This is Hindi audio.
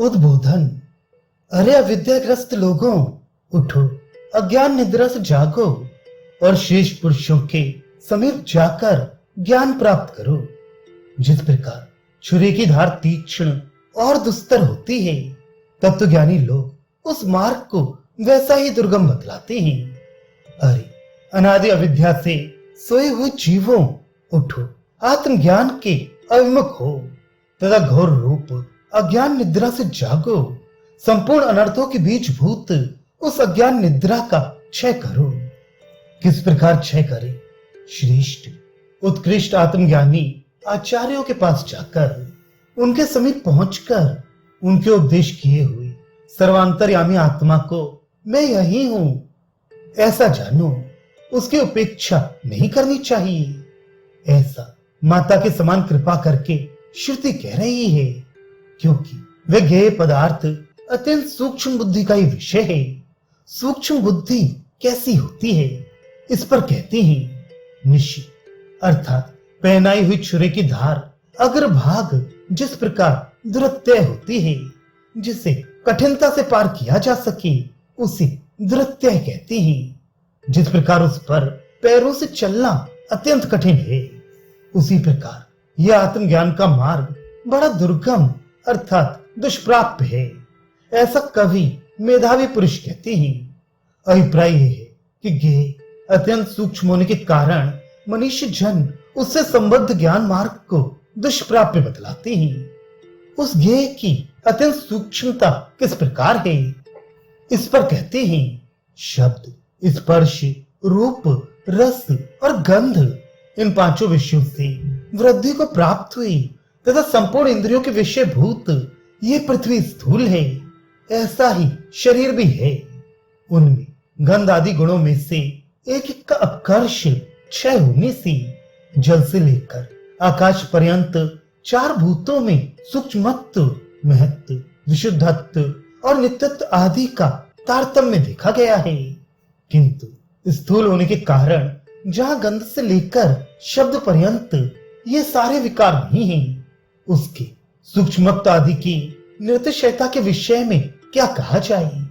उद्बोधन। अरे अविद्याग्रस्त लोगों, उठो, अज्ञान निद्रा से जागो और श्रेष्ठ पुरुषों के समीप जाकर ज्ञान प्राप्त करो। जिस प्रकार छुरी की धार तीक्ष्ण और दुस्तर होती है, तत्वज्ञानी लोग उस मार्ग को वैसा ही दुर्गम बतलाते हैं। अरे अनादि अविद्या से सोए हुए जीवों, उठो, आत्मज्ञान के अभिमुख हो तथा घोर रूप अज्ञान निद्रा से जागो। संपूर्ण अनर्थों के बीच भूत उस अज्ञान निद्रा का क्षय करो। किस प्रकार क्षय करे? श्रेष्ठ उत्कृष्ट आत्मज्ञानी आचार्यों के पास जाकर उनके समीप पहुंचकर उनके उपदेश किए हुए सर्वांतर्यामी आत्मा को मैं यही हूं ऐसा जानो, उसकी उपेक्षा नहीं करनी चाहिए। ऐसा माता के समान कृपा करके श्रुति कह रही है, क्योंकि वे ज्ञेय पदार्थ अत्यंत सूक्ष्म बुद्धि का ही विषय है। सूक्ष्म बुद्धि कैसी होती है, इस पर कहते हैं निशि, अर्थात पहनाई हुई छुरे की धार अग्रभाग जिस प्रकार दुरत्यय होती है, जिसे कठिनता से पार किया जा सके, उसे दुरत्यय कहते हैं। जिस प्रकार उस पर पैरों से चलना अत्यंत कठिन है, उसी प्रकार यह आत्मज्ञान का मार्ग बड़ा दुर्गम अर्थात दुष्प्राप्य है। ऐसा कवि मेधावी पुरुष कहते हैं। अभिप्राय यह है कि ज्ञेय अत्यंत सूक्ष्म होने के कारण मनुष्य जन उससे संबद्ध ज्ञान मार्ग को दुष्प्राप्य बतलाते हैं। उस ज्ञेय की अत्यंत सूक्ष्मता किस प्रकार है, इस पर कहते हैं शब्द, स्पर्श, रूप, रस और गंध, इन पांचों विषयों से वृद्धि को प्राप्त हुई तथा संपूर्ण इंद्रियों के विषय भूत ये पृथ्वी स्थूल है, ऐसा ही शरीर भी है। उनमें गंध आदि गुणों में से एक एक का अपकर्ष क्षय होने से जल से लेकर आकाश पर्यंत चार भूतों में सूक्ष्मत्व, महत्व, विशुद्धत्व और नित्यत्व आदि का तारतम्य देखा गया है। किंतु स्थूल होने के कारण जहां गंध से लेकर शब्द पर्यंत ये सारे विकार नहीं हैं, उसके सूक्ष्मत्व आदि की निरतिशयता के विषय में क्या कहा जाए।